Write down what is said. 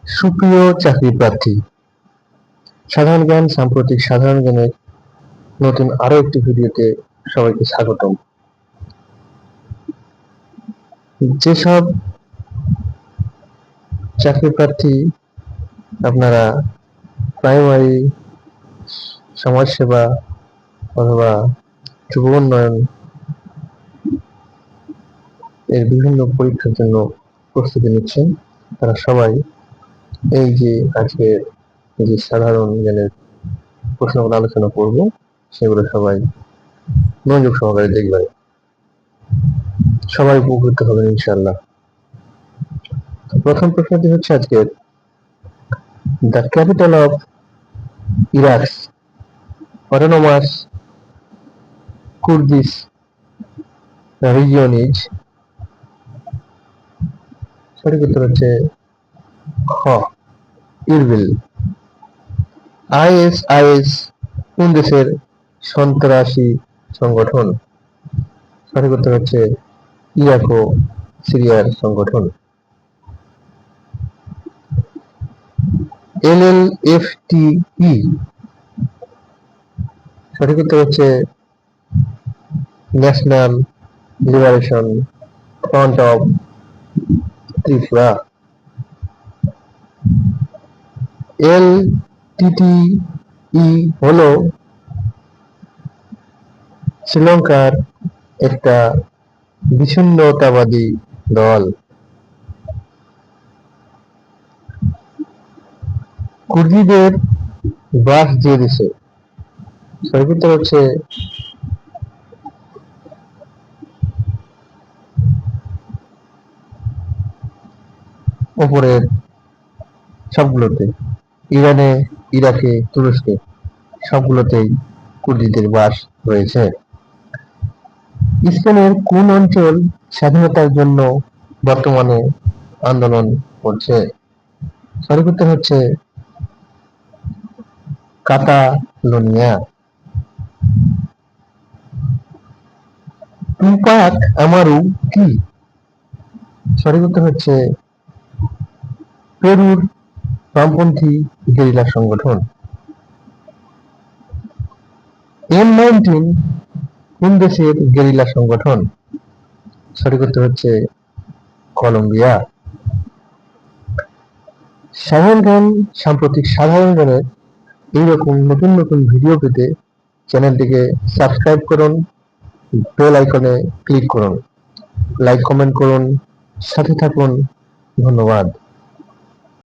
সুপ্রিয় চাকরি প্রার্থী, সাধারণ জ্ঞান সাম্প্রতিক সাধারণ জ্ঞানের নতুন আরো একটি ভিডিওতে সবাইকে স্বাগতম। যেসব চাকরি প্রার্থী আপনারা প্রাইমারি, সমাজসেবা অথবা যুব উন্নয়ন এর বিভিন্ন পরীক্ষার জন্য প্রস্তুতি নিচ্ছেন, তারা সবাই এই যে আজকের যে সাধারণ জ্ঞানের প্রশ্নগুলো আলোচনা করব সেগুলো সবাই মনোযোগ সহকারে দেখবেন। সবাই উপকৃত হবেন ইনশাআল্লাহ। প্রথম প্রশ্নটি হচ্ছে আজকের, the capital of Iraq's autonomous Kurdish region is. সঠিক উত্তর হচ্ছে খ, ইরবিল। আইএসআইএস কোন দেশের সন্ত্রাসী সংগঠন? সঠিক উত্তর হচ্ছে ইরাক ও সিরিয়ার সংগঠন। এলএলএফটিই সঠিক উত্তর হচ্ছে national liberation front of Tripura. LTTE হলো শ্রীলঙ্কার একটা বিচ্ছিন্নতাবাদী দল। কুর্দিদের বাস যে দেশে? সঠিক উত্তর হচ্ছে ওপরের সবগুলোতে, ইরানে, ইরাকে, তুরস্কে সবগুলোতেই কুর্দিদের বাস রয়েছে। স্পেনের কোন অঞ্চল স্বাধীনতার জন্য বর্তমানে আন্দোলন করছে? সঠিক উত্তর হচ্ছে কাতালোনিয়া। টুপাক আমারু কি? সঠিক উত্তর হচ্ছে পেরুর বামপন্থী গেরিলা সংগঠন। M19 কোন দেশের গেরিলা সংগঠন? সঠিক উত্তর হচ্ছে কলম্বিয়া। সাধারণ জ্ঞান সাম্প্রতিক সাধারণ জ্ঞানের এইরকম নতুন নতুন ভিডিও পেতে চ্যানেলটিকে সাবস্ক্রাইব করুন, বেল আইকনে ক্লিক করুন, লাইক কমেন্ট করুন, সাথে থাকুন। ধন্যবাদ।